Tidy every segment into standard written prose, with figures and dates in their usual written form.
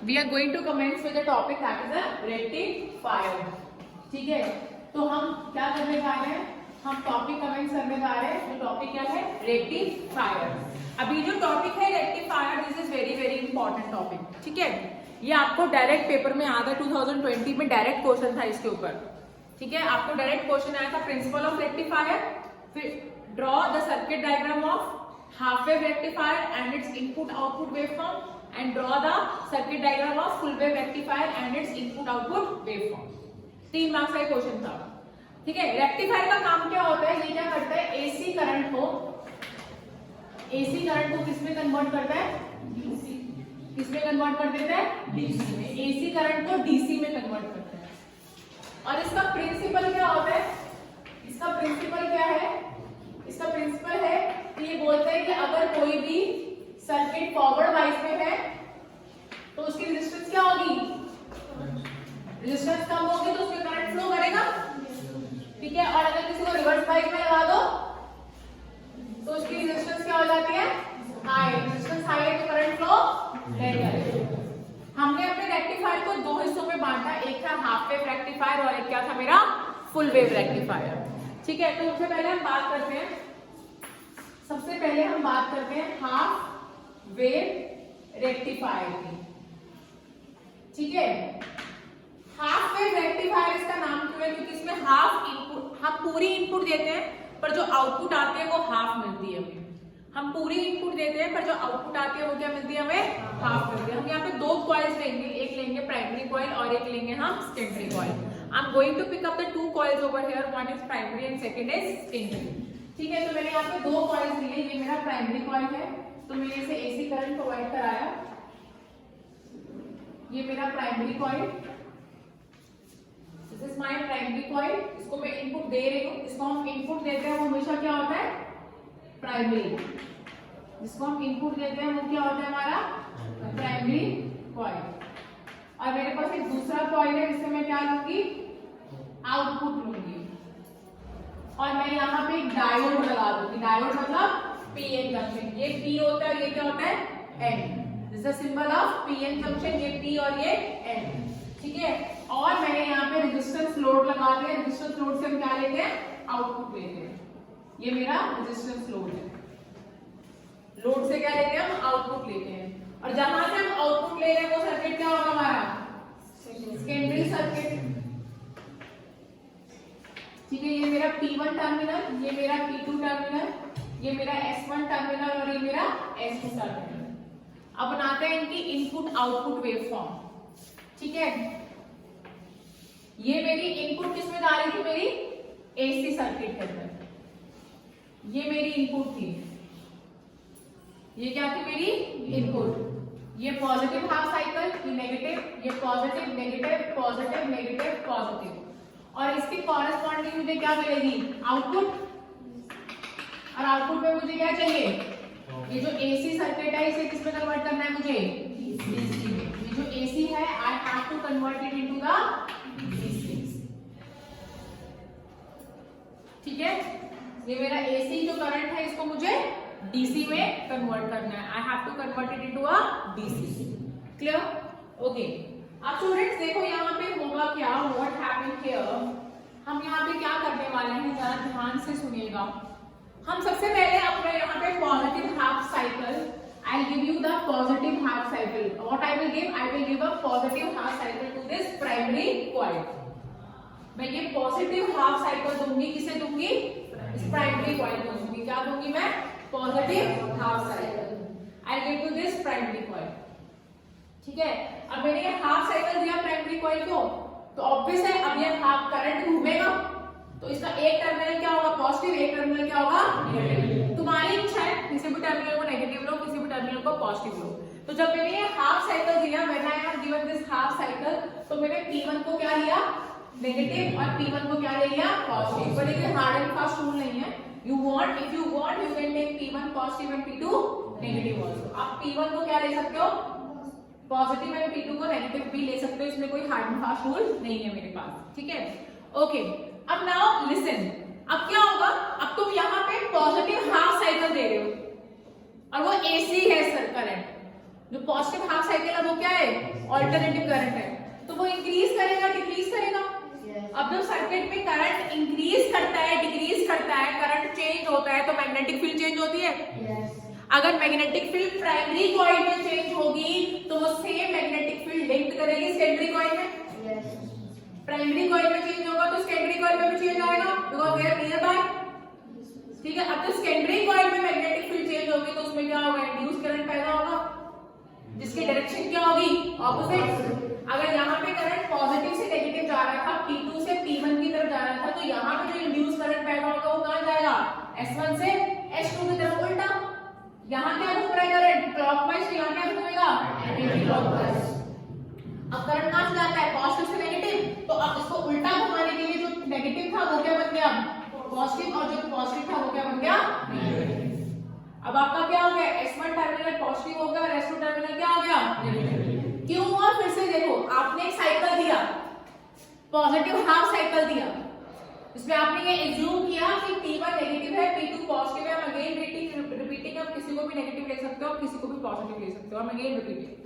we are going to commence with the topic that is a rectifier. ठीक है, तो हम क्या करने जा रहे हैं, हम टॉपिक कमेंट करने जा रहे हैं. तो टॉपिक क्या है, रेक्टिफायर. अभी जो टॉपिक है rectifier, this is very very important topic. ठीक है, ये आपको डायरेक्ट पेपर में आया था 2020 में, डायरेक्ट क्वेश्चन था इसके ऊपर. ठीक है, आपको डायरेक्ट क्वेश्चन आया था प्रिंसिपल ऑफ रेक्टिफायर, फिर draw the circuit diagram of half wave rectifier and it's input output waveform, and draw the circuit diagram of full wave rectifier and it's input output waveform. 3 marks का question था. ठीक है, rectifier का काम क्या होता है, ये क्या करता है, एसी करंट को किसमें कन्वर्ट करता है, डीसी. किसमें कन्वर्ट कर देता है, डीसी में. एसी करंट को डीसी में कन्वर्ट करता है. और इसका प्रिंसिपल क्या होता है, इसका प्रिंसिपल क्या है, इसका प्रिंसिपल है कि ये बोलता है कि अगर कोई भी सर्किट फॉरवर्ड वाइज में है तो उसकी रेजिस्टेंस क्या होगी, रेजिस्टेंस कम होगी तो उसमें करंट फ्लो करेगा. ठीक है, और अगर किसी को रिवर्स वाइज में लगा दो तो उसकी रेजिस्टेंस क्या हो जाती है, हाई. रेजिस्टेंस हाई है तो करंट फ्लो नहीं करेगा. हमने अपने रेक्टिफायर को 2 हिस्सों में बांटा, एक था हाफ वेव रेक्टिफायर और एक क्या था मेरा फुल वेव रेक्टिफायर. ठीक है, तो सबसे पहले हम बात करते हैं, सबसे पहले हम बात करते हैं हाफ वेव रेक्टिफायर की. ठीक है, हाफ वेव रेक्टिफायर इसका नाम क्यों है, क्योंकि इसमें हाफ इनपुट, हम पूरी इनपुट देते हैं पर जो आउटपुट आती है वो हाफ मिलती है हमें. हम पूरी इनपुट देते हैं पर जो आउटपुट आती है वो क्या मिलती है हमें, हाफ मिलती है. हम यहाँ पे 2 कॉइल्स लेंगे, एक लेंगे प्राइमरी कॉइल और एक लेंगे हम secondary coil. I am going to pick up the 2 coils over here, one is primary and second is secondary. ठीक है, तो मैंने यहाँ पे 2 कॉइल्स लिए, ये मेरा प्राइमरी कॉइल है तो मैंने इसे एसी करंट प्रोवाइड कराया. ये मेरा primary coil, this is my primary coil. इसको मैं इनपुट दे रही हूँ, इसको हम इनपुट देते हैं वो हमेशा क्या होता है, प्राइमरी. जिसको हम इनपुट देते हैं वो क्या होता है हमारा प्राइमरी कॉइल. और मेरे पास एक दूसरा कॉइल है जिससे मैं क्या लूंगी, आउटपुट लूंगी. और मैं यहाँ पे एक डायोड लगा दूंगी. डायोड मतलब पीएन जंक्शन. ये पी होता है, ये क्या होता है, N. This is symbol of PN junction. ये पी और ये एन. ठीक है, और मैंने यहाँ पे रेजिस्टेंस लोड लगा दिया. रेजिस्टेंस लोड से हम क्या लेते हैं, आउटपुट लेते हैं. ये मेरा रेजिस्टेंस लोड है. लोड से क्या लेते हैं, हम आउटपुट लेते हैं. और जहां से हम आउटपुट ले रहे हैं वो सर्किट क्या होगा हमारा, सेकेंडरी सर्किट. ठीक है, ये मेरा P1 टर्मिनल, ये मेरा P2 टर्मिनल, ये मेरा S1 टर्मिनल और ये मेरा S2 टर्मिनल. अब बनाते हैं इनकी इनपुट आउटपुट वेवफॉर्म. ठीक है, ये मेरी इनपुट किसमें आ रही थी, मेरी एसी सर्किट के अंदर. ये मेरी इनपुट थी, ये क्या थी मेरी इनपुट. ये पॉजिटिव हाफ साइकिल, ये नेगेटिव, ये positive negative positive negative positive. और इसकी कॉरेस्पॉन्डिंग मुझे क्या मिलेगी, आउटपुट. और आउटपुट में मुझे क्या चाहिए, ये जो एसी सर्किट है इसे किसमें कन्वर्ट करना है मुझे, डीसी में. ये जो एसी है I have to convert it into the DC. ठीक है, ये मेरा एसी जो करंट है इसको मुझे डीसी में कन्वर्ट करना है. I have to convert it into a DC. Clear, okay. अब स्टूडेंट्स देखो यहाँ पे होगा क्या, व्हाट हैपेंड हियर. हम यहाँ पे क्या करने वाले हैं, जरा ध्यान से सुनिएगा. हम सबसे पहले अपने यहाँ पे positive half cycle, I will give you the positive half cycle. What I will give a positive half cycle to this primary coil. मैं ये पॉजिटिव हाफ साइकिल दूंगी, किसे दूंगी, इस प्राइमरी कॉइल को दूंगी. क्या दूंगी मैं, positive half cycle. I will give to this primary coil. ठीक है, अब मैंने ये हाफ साइकिल दिया प्राइमरी कॉइल को, तो ऑब्वियस है अब ये हाफ करंट घूमेगा तो इसका एक टर्मिनल क्या होगा, पॉजिटिव, एक टर्मिनल क्या होगा, नेगेटिव. तुम्हारी इच्छा है किसी भी टर्मिनल को नेगेटिव लो, किसी भी टर्मिनल को पॉजिटिव लो. तो जब मैंने ये हाफ साइकिल दिया, when I have given this half cycle, तो मैंने P1 को क्या लिया, नेगेटिव, और P1 को क्या ले लिया, पॉजिटिव. बट ये हार्ड एंड फास्ट रूल नहीं है. You want, if you want, you can take P1 positive and P2 negative also. आप P1 को क्या ले सकते हो, पॉजिटिव एंड P2 को नेगेटिव भी ले सकते हो. इसमें कोई हार्ड एंड फास्ट रूल नहीं है मेरे पास. ठीक है, ओके. अब नाउ लिसन, अब क्या होगा, अब तुम यहाँ पे पॉजिटिव हाफ साइकिल दे रहे हो और वो एसी है सर करंट. जो पॉजिटिव हाफ साइकिल है वो क्या है, पे? ऑल्टरनेटिव करंट है, तो वो इंक्रीज करेगा डिक्रीज करेगा? अब जब सर्किट में करंट इंक्रीज करता है डिक्रीज करता है, करंट चेंज होता है, तो मैग्नेटिक फील्ड चेंज होती है। अगर मैग्नेटिक फील्ड प्राइमरी कॉइल में चेंज होगी तो वो सेम मैग्नेटिक फील्ड लिंक करेगी सेकेंडरी कॉइल में। प्राइमरी कॉइल में चेंज होगा तो सेकेंडरी कॉइल में भी चेंज आएगा, because they are nearby. ठीक है, अब तो सेकेंडरी कॉइल में मैग्नेटिक फील्ड चेंज होगी तो उसमें क्या होगा? इंड्यूस करंट पैदा होगा, जिसकी डायरेक्शन क्या होगी? ऑपोजिट। अगर यहाँ पे करंट पॉजिटिव से नेगेटिव जा रहा था, P2 से P1 की तरफ जा रहा था, तो यहाँ पे जो इंड्यूस करंट पैदा होगा वो कहाँ जाएगा? S1 से S2 की तरफ उल्टा। यहाँ क्या घूम रहा है करंट? क्लॉकवाइज। यहाँ क्या घूमेगा? Anti clockwise. अब करंट कहाँ से जाता है? पॉजिटिव से नेगेटिव, तो अब इसको उल्टा घुमाने के लिए जो नेगेटिव था वो क्या बन गया? पॉजिटिव, और जो पॉजिटिव था वो क्या बन गया? नेगेटिव। अब आपका क्या हो गया? S1 टर्मिनल पॉजिटिव हो गया और S2 टर्मिनल क्या हो गया? नेगेटिव। क्यों हुआ? फिर से देखो, आपने एक साइकिल दिया, पॉजिटिव हाफ साइकिल दिया, इसमें आपने ये एज्यूम किया कि P1 नेगेटिव है, P2 पॉजिटिव है। I'm again रिपीटिंग, आप किसी को भी नेगेटिव ले सकते हो, किसी को भी पॉजिटिव ले सकते हो। I'm again repeating.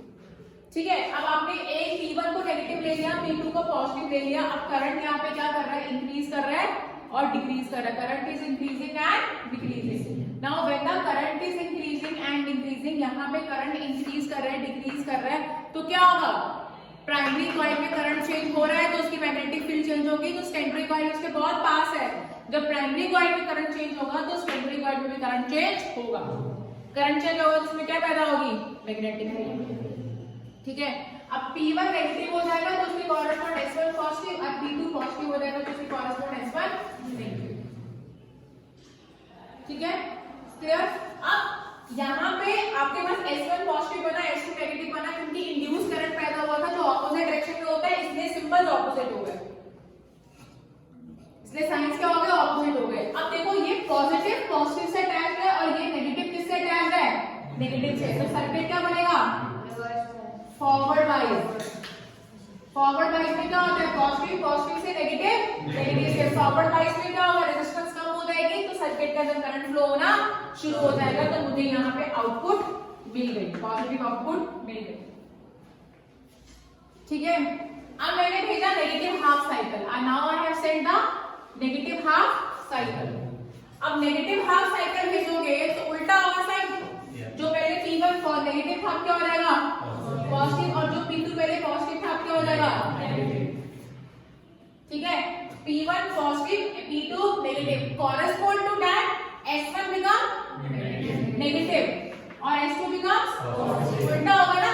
ठीक है, अब आपने एक P1 को नेगेटिव ले लिया, P2 को पॉजिटिव ले लिया। अब करंट यहाँ पे क्या कर रहा है? इंक्रीज कर रहा है और डिक्रीज कर रहा है। Current is increasing and decreasing. Now when the current is increasing and decreasing, यहाँ पे करंट इंक्रीज कर रहा है डिक्रीज कर रहा है, तो क्या होगा? प्राइमरी कॉइल में करंट चेंज हो रहा है तो उसकी मैग्नेटिक फील्ड चेंज होगी, तो सेकेंडरी कॉइल उसके बहुत पास है। जब प्राइमरी कॉइल में करंट चेंज होगा तो सेकेंडरी कॉइल में भी करंट चेंज होगा। करंट चेंज होगा तो उसमें क्या पैदा होगी? Magnetic field. ठीक है, अब P1 नेगेटिव हो जाएगा तो उसकी कॉरेस्पॉन्ड S1 पॉजिटिव, अब P2 पॉजिटिव हो जाएगा तो उसकी कॉरेस्पॉन्ड S1 नेगेटिव। ठीक है, क्लियर? अब यहाँ पे आपके पास S1 पॉजिटिव बना, S2 नेगेटिव बना, क्योंकि इंड्यूस करंट पैदा हुआ था जो ऑपोजिट डायरेक्शन में होता है, इसलिए सिंबल ऑपोजिट हो गए, इसलिए साइंस क्या हो गया? ऑपोजिट हो गए। अब देखो, ये पॉजिटिव से अटैच्ड है और ये नेगेटिव किससे अटैच्ड है? नेगेटिव से। तो सर्किट क्या बनेगा? फॉरवर्ड बाइस। फॉरवर्ड बाइस में क्या होता है? पॉजिटिव से नेगेटिव से। फॉरवर्ड बाइस में क्या होगा? रेजिस्टेंस कम हो जाएगी तो सर्किट का जब करंट फ्लो होना शुरू हो जाएगा, तो मुझे यहाँ पे आउटपुट मिल गई, पॉजिटिव आउटपुट मिल गई। ठीक है, अब मैंने भेजा negative half cycle, now I have send the negative half cycle. अब नेगेटिव हाफ साइकिल भेजोगे तो उल्टा होगा साइन। जो पहले P1 फॉर नेगेटिव था क्या हो जाएगा? पॉजिटिव, और जो P2 पहले पॉजिटिव था क्या हो जाएगा? नेगेटिव। ठीक है, P1 positive, P2 negative, correspond to that S1 become negative और S2 बिकम्स पॉजिटिव। उल्टा होगा ना,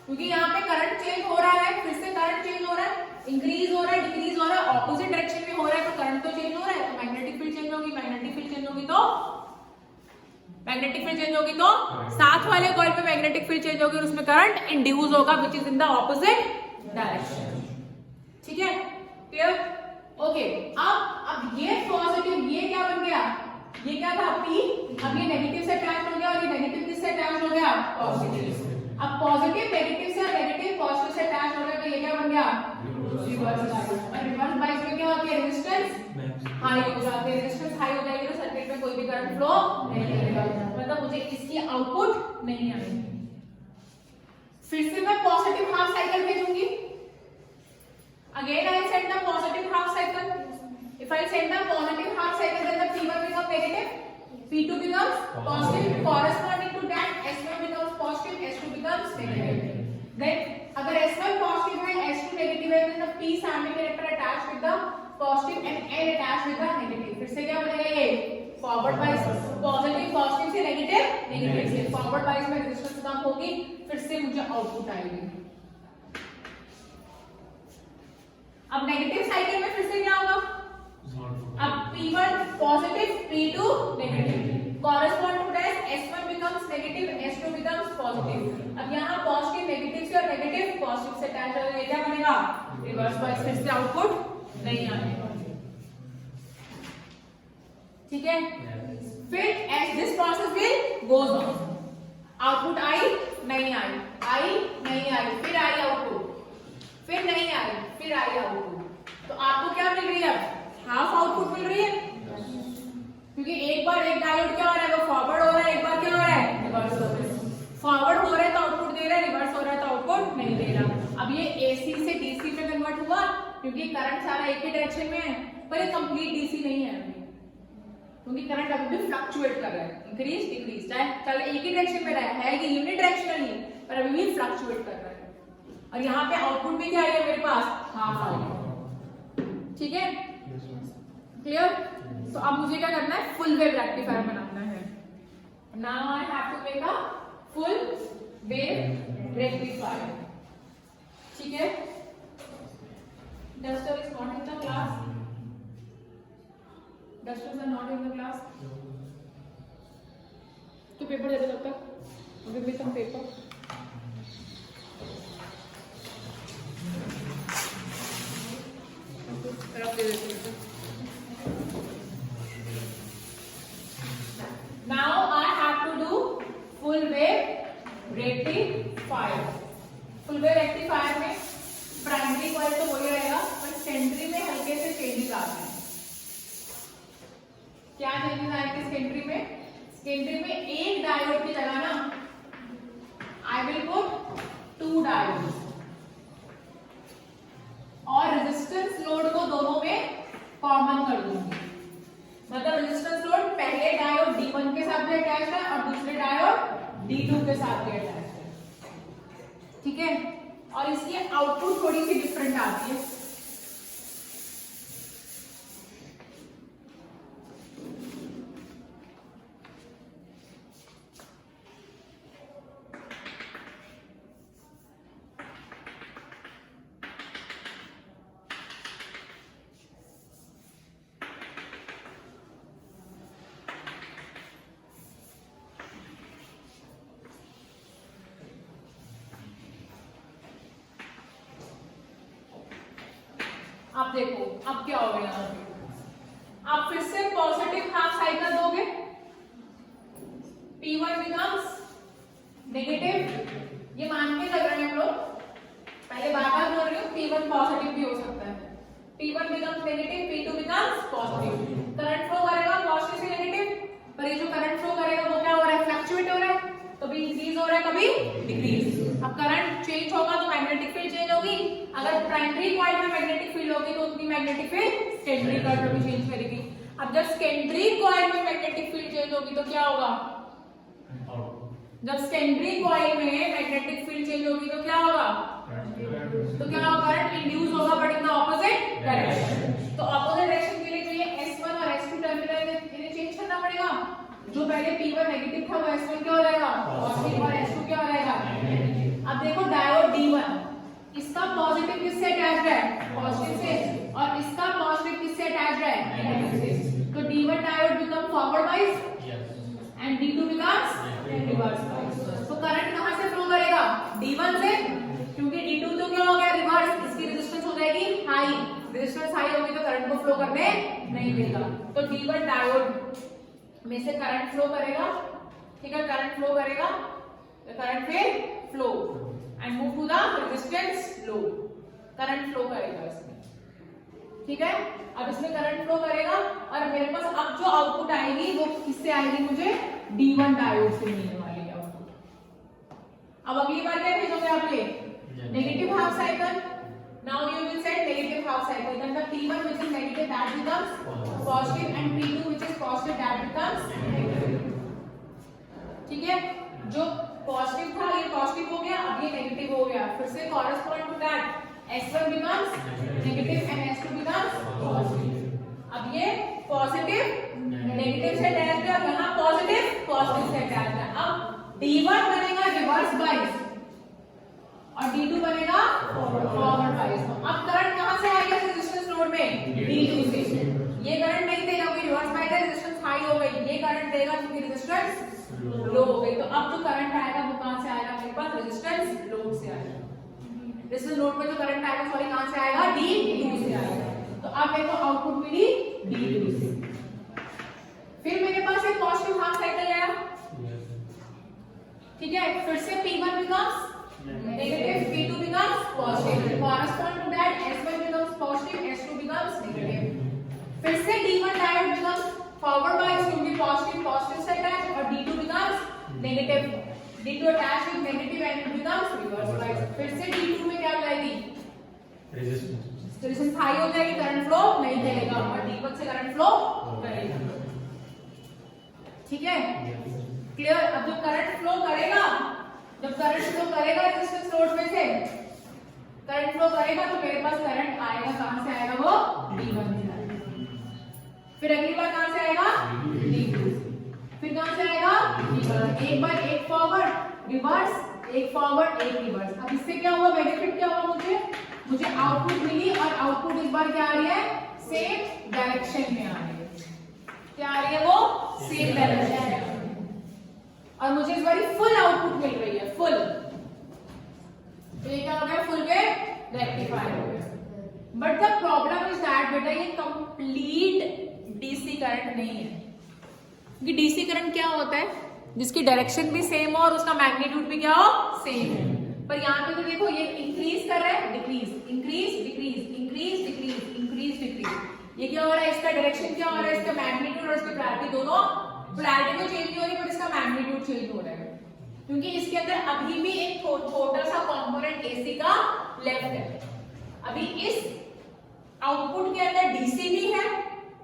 क्योंकि यहाँ पे करंट चेंज हो रहा है, फिर से करंट चेंज हो रहा है, इंक्रीज हो रहा है डिक्रीज हो रहा है, ऑपोजिट डायरेक्शन में हो रहा है, तो करंट तो चेंज हो रहा है, तो मैग्नेटिक फील्ड चेंज होगी, मैग्नेटिक फील्ड चेंज होगी तो साथ वाले कॉइल पे मैग्नेटिक फील्ड चेंज होगी और उसमें करंट इंड्यूस होगा which is in the opposite direction. ठीक है, क्लियर? ओके, अब ये पॉजिटिव, ये क्या बन गया? ये क्या था? P। अब ये नेगेटिव से अटैच हो गया और ये नेगेटिव किससे अटैच हो गया? पॉजिटिव। अब पॉजिटिव नेगेटिव से और नेगेटिव पॉजिटिव से अटैच हो गया तो ये क्या बन गया? Reverse bias. और रिवर्स बाइस में क्या होती है? रेजिस्टेंस हाई हो जाती है। रेजिस्टेंस हाई हो जाएगी तो सर्किट में कोई भी करंट फ्लो नहीं करेगा, मतलब मुझे इसकी आउटपुट नहीं आएगी। फिर से मैं पॉजिटिव हाफ साइकिल भेजूंगी। Again I send the positive half cycle. If I send the positive half cycle, then the P1 becomes negative, P2 becomes positive, corresponding to that S1 becomes positive, S2 becomes negative. Then अगर S1 positive है, S2 negative है, then the P सामने character attached with the positive and N attached with the negative. फिर से क्या बनेगा ये? Forward बाइस। पॉजिटिव से नेगेटिव से फॉरवर्ड बाइस में रेजिस्टेंस कम होगी, फिर से मुझे आउटपुट आएगी। अब नेगेटिव साइकिल में फिर से क्या होगा? अब P1 positive, P2 negative, correspond to that S1 becomes negative, S2 becomes positive. अब यहाँ पॉजिटिव नेगेटिव से और नेगेटिव पॉजिटिव से अटैच हो गया, क्या बनेगा? Reverse bias. फिर से आउटपुट नहीं आएगा। ठीक है, फिर as this process will goes on, output I नहीं आई, आई नहीं आई, फिर आई आउटपुट, फिर नहीं आई, फिर आई आउटपुट। तो आपको क्या मिल रही है? हाफ आउटपुट मिल रही है, क्योंकि एक बार एक डायोड क्या हो रहा है? वो फॉरवर्ड हो रहा है, एक बार क्या हो रहा है? रिवर्स हो रहा है। फॉरवर्ड हो रहा है तो आउटपुट दे रहा है, रिवर्स हो रहा है तो आउटपुट नहीं दे AC से DC में कन्वर्ट हुआ क्योंकि करंट सारा एक ही डायरेक्शन में है, पर ये कंप्लीट DC नहीं है अभी, क्योंकि करंट अभी भी फ्लक्चुएट कर रहा है, इंक्रीज डिक्रीज, चल एक ही डायरेक्शन में रहा है कि यूनिडायरेक्शनल ही, पर अभी भी फ्लक्चुएट कर रहा है। और यहाँ पे आउटपुट भी क्या है मेरे पास, हाफ आएगा। ठीक है, क्लियर? तो अब मुझे क्या करना है, फुल वेव रेक्टिफायर बनाना है। Now I have to make a full wave rectifier. ठीक है, duster is not in the class, dusters are not in the class, तो पेपर दे दो तब तक, गिव मी सम पेपर। रख दे देते हैं। Now I have to do full wave rectifier. Full wave rectifier में प्राइमरी कॉइल तो वही रहेगा, पर सेकेंडरी में हल्के से चेंजेस आते हैं। क्या चेंजेस आएंगे सेकेंडरी में? सेकेंडरी में एक डायोड की जगह ना आई विल पुट 2 डायोड्स, और रेजिस्टेंस लोड को दोनों में कॉमन कर दूंगी। मतलब रेजिस्टेंस लोड पहले डायोड D1 के साथ भी अटैच है और दूसरे डायोड D2 के साथ भी अटैच है। ठीक है, और इसकी आउटपुट थोड़ी सी डिफरेंट आती है। अब देखो अब क्या होगा, यहाँ पे आप फिर से पॉजिटिव हाफ साइकिल दोगे, P1 बिकम्स नेगेटिव। ये मान के चल रहे हैं हम लोग, पहले बार बार बोल रही हूँ, P1 पॉजिटिव भी हो सकता है। P1 becomes negative, P2 becomes positive. Current flow करेगा पॉजिटिव से नेगेटिव, पर ये जो करंट फ्लो करेगा वो क्या हो रहा है, फ्लक्चुएट हो रहा है, कभी इंक्रीज हो रहा है कभी डिक्रीज। अब करंट चेंज होगा तो मैग्नेटिक फील्ड चेंज होगी, अगर प्राइमरी कॉइल में मैग्नेटिक फील्ड होगी तो उनकी मैग्नेटिक फील्ड सेकेंडरी कॉइल में भी चेंज करेगी। अब जब सेकेंडरी कॉइल में मैग्नेटिक फील्ड चेंज होगी तो क्या होगा, जब सेकेंडरी कॉइल में मैग्नेटिक फील्ड चेंज होगी तो क्या होगा, करंट इंड्यूस होगा but in the opposite direction. तो ऑपोजिट डायरेक्शन के लिए जो ये S1 और S2 टर्मिनल है इन्हें चेंज करना पड़ेगा। जो पहले P1 नेगेटिव था वो S1 क्या हो जाएगा पॉजिटिव, और S2 क्या हो जाएगा नेगेटिव। अब देखो डायोड D1, इसका पॉजिटिव किससे अटैच्ड है, पॉजिटिव से, और इसका पॉजिटिव किससे अटैच्ड है, नेगेटिव से। तो D1 डायोड बिकम फॉरवर्ड बाइस and D2 becomes reverse bias. तो करंट कहां से फ्लो करेगा, D1 से, क्योंकि D2 तो क्या हो गया रिवर्स, इसकी रेजिस्टेंस हो जाएगी हाई, रेजिस्टेंस हाई होगी तो करंट को फ्लो करने नहीं देगा। तो D1 डायोड में से करंट फ्लो करेगा, ठीक है, करंट फ्लो करेगा, करंट फिर flow and move to the resistance low, current flow करेगा इसमें। ठीक है, अब इसमें करंट फ्लो करेगा और मेरे पास अब जो आउटपुट आएगी वो किससे आएगी, मुझे D1 डायोड से मिलने वाली है आउटपुट। अब अगली बार क्या भेजोगे आप, ये negative half cycle. Now you will set negative half cycle. Then the P1 which is negative that becomes positive and P2 which is positive that becomes negative. ठीक है, जो पॉजिटिव था ये पॉजिटिव हो गया, अब ये नेगेटिव हो गया, फिर से correspond to that S1 becomes negative and S2 becomes positive। अब ये पॉजिटिव नेगेटिव से अटैच्ड है और यहाँ पॉजिटिव पॉजिटिव से अटैच्ड है। अब D1 बनेगा रिवर्स बाइस और D2 बनेगा फॉरवर्ड बाइस। अब करंट कहां से आएगा रेजिस्टेंस लोड में, D2 से। ये करंट नहीं देगा, कोई रिवर्स बाइस है, रेजिस्टेंस हाई हो गई, ये करंट देगा क्योंकि रेजिस्टेंस लो हो गई। तो अब जो करंट आएगा वो कहां से आएगा, मेरे पास रेजिस्टेंस लोड से आएगा। रेजिस्टेंस लोड पे जो करंट आएगा सॉरी कहां से आएगा, D2 से आएगा। तो अब मेरे को आउटपुट मिली D2 से। फिर मेरे पास एक पॉजिटिव हाफ साइकिल आया, ठीक है, फिर से P1 becomes negative, P2 becomes positive. Correspond to that S1 becomes positive, S2 becomes negative. फिर से D1 diode becomes forward bias क्योंकि positive positive से attached और D2 becomes negative. D2 attached with negative and it becomes reverse bias. फिर से D2 में क्या हो जाएगी, रेजिस्टेंस हाई हो जाएगी, करंट फ्लो नहीं करेगा और D1 से करंट फ्लो करेगा। ठीक है, क्लियर। अब जब करंट फ्लो करेगा, रेजिस्टेंस लोड में से करंट फ्लो करेगा तो मेरे पास करंट आएगा, कहां से आएगा वो D1 से आएगा। फिर अगली बार कहां से आएगा D2, फिर कहां से आएगा D1। एक बार एक फॉरवर्ड रिवर्स, एक फॉरवर्ड एक रिवर्स। अब इससे क्या हुआ, बेनिफिट क्या हुआ, मुझे आउटपुट मिली और आउटपुट इस बार क्या आ रही है, सेम डायरेक्शन में आ रही है। क्या आ रही है वो, सेम डायरेक्शन में आ रही है और मुझे इस बार फुल आउटपुट मिल रही है, फुल। तो ये क्या हो गया, फुल वेव रेक्टिफायर हो गया। But the problem is that बेटा ये कंप्लीट डीसी करंट नहीं है। क्योंकि डीसी करंट क्या होता है, जिसकी डायरेक्शन भी सेम हो और उसका मैग्नीट्यूड भी क्या हो, सेम है। पर यहाँ पे तो देखो ये इंक्रीज कर रहा है, decrease, increase decrease, increase decrease, increase decrease. ये क्या हो रहा है, इसका डायरेक्शन क्या हो रहा है, इसका मैग्नीट्यूड और इसकी पोलैरिटी दोनों, पोलैरिटी तो चेंज नहीं हो रही पर इसका मैग्नीट्यूड चेंज हो रहा है। क्योंकि इसके अंदर अभी भी एक छोटा सा कंपोनेंट एसी का लेफ्ट है। अभी इस आउटपुट के अंदर डीसी भी है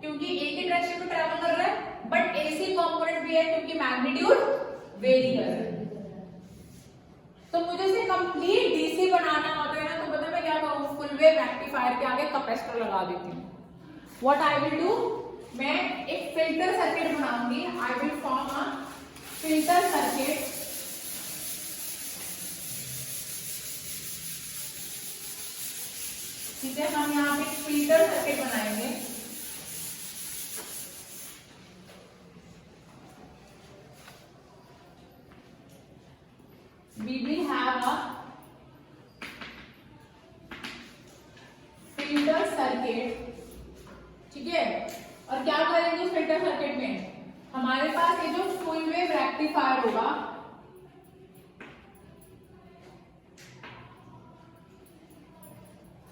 क्योंकि एक ही डायरेक्शन में ट्रैवल कर रहा है, बट एसी कंपोनेंट भी है क्योंकि मैग्नीट्यूड वेरी कर रहा है। तो मुझे इसे कंप्लीट डीसी बनाना होता है ना, तो पता मैं क्या करूं, फुल वेव रेक्टिफायर के आगे कैपेसिटर लगा देती हूं। व्हाट आई विल डू, मैं एक फिल्टर सर्किट बनाऊंगी। I will form a filter circuit. ठीक है, हम यहाँ पे फिल्टर सर्किट बनाएंगे। We will have a filter circuit। ठीक है, और क्या करेंगे फिल्टर सर्किट में, हमारे पास ये जो फुल वेव रेक्टिफायर होगा,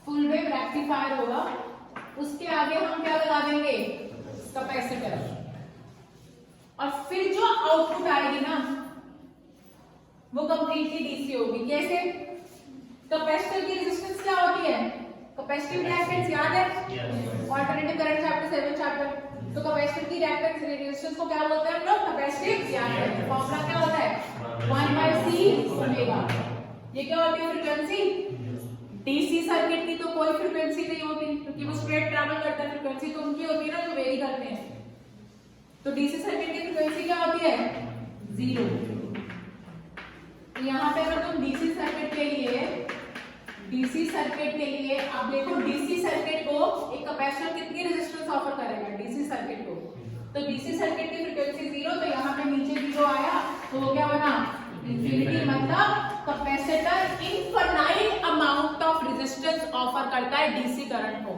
फुल वेव रेक्टिफायर होगा, उसके आगे हम क्या लगा देंगे, कैपेसिटर। और फिर जो आउटपुट आएगी ना वो कंप्लीटली डीसी होगी। कैसे, कैपेसिटर की रेजिस्टेंस क्या होती है, कैपेसिटिव रिएक्टेंस याद है, अल्टरनेटिव करंट चैप्टर 7 चैप्टर। तो कैपेसिटर की रिएक्टेंस रेजिस्टेंस को क्या बोलते हैं हम लोग, कैपेसिटिव रिएक्टेंस। फॉर्मूला क्या होता है, 1/C ओमेगा। ये क्या होती है, फ्रीक्वेंसी। डीसी सर्किट की तो कोई फ्रीक्वेंसी नहीं होती क्योंकि वो स्ट्रेट ट्रैवल करता है, फ्रीक्वेंसी तो उनकी होती है ना जो वेरी करते हैं। तो डीसी सर्किट की फ्रीक्वेंसी क्या होती है, 0। यहाँ पे अगर तुम डीसी सर्किट के लिए अब देखो, डीसी सर्किट को एक कैपेसिटर कितनी रेजिस्टेंस ऑफर करेगा डीसी सर्किट को, तो डीसी सर्किट की फ्रीक्वेंसी 0, तो यहाँ पे नीचे 0 आया तो वो क्या बना, इंफिनिटी। मतलब capacitor infinite amount of resistance offer करता है डीसी करंट को।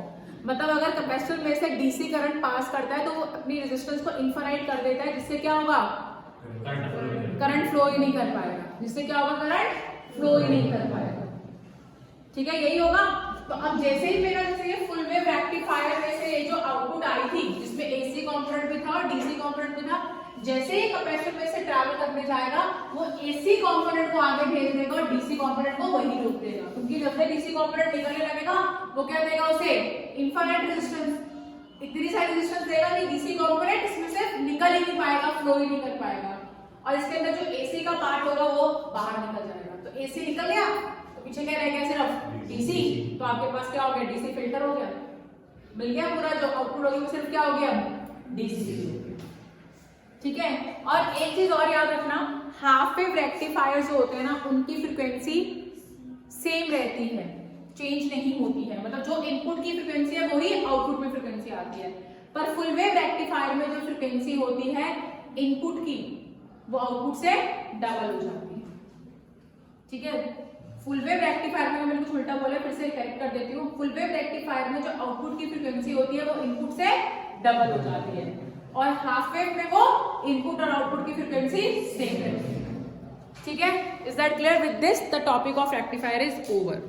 मतलब अगर कैपेसिटर में से डीसी करंट पास करता है तो वो अपनी रेजिस्टेंस को इनफाइनाइट कर देता है, जिससे क्या होगा, करंट फ्लो ही नहीं कर पाएगा, जिससे क्या होगा, करंट फ्लो ही नहीं कर पाएगा। ठीक है, यही होगा। तो अब जैसे ही मेरा जैसे ये फुल वेव रेक्टिफायर में से जो आउटपुट आई थी जिसमें एसी कंपोनेंट भी था और डीसी कंपोनेंट भी था, जैसे ही कैपेसिटर में से ट्रैवल करने जाएगा वो एसी कंपोनेंट को आगे भेज देगा और डीसी कंपोनेंट को वहीं रोक देगा। क्योंकि जब से डीसी कंपोनेंट निकलने लगेगा वो क्या देगा, उसे इनफाइनाइट रेजिस्टेंस, इतनी सारी रेजिस्टेंस देगा कि डीसी कंपोनेंट इसमें से निकल ही नहीं पाएगा, फ्लो ही नहीं कर पाएगा। और इसके अंदर जो एसी का पार्ट होगा वो बाहर निकल जाएगा। तो एसी निकल गया तो पीछे क्या रह गया, सिर्फ डीसी। तो आपके पास क्या हो गया, डीसी फिल्टर हो गया, मिल गया पूरा। जो आउटपुट होगी वो सिर्फ क्या हो गया, डीसी। ठीक है, और एक चीज और याद रखना, हाफ वेव रेक्टिफायर जो होते हैं ना उनकी फ्रीक्वेंसी सेम रहती है, चेंज नहीं होती है। मतलब जो इनपुट की फ्रीक्वेंसी है वही आउटपुट में फ्रीक्वेंसी आती है। पर फुल वेव रेक्टिफायर में जो फ्रीक्वेंसी होती है इनपुट की वो आउटपुट से डबल हो जाती है। ठीक है, फुल वेव रेक्टिफायर में, मैंने कुछ उल्टा बोला, फिर से करेक्ट कर देती हूँ। फुल वेव रेक्टिफायर में जो आउटपुट की फ्रीक्वेंसी होती है वो इनपुट से डबल हो जाती है, और हाफ वेव में वो इनपुट और आउटपुट की फ्रीक्वेंसी सेम रहती है। ठीक है, is that clear? With this the topic of rectifier is over.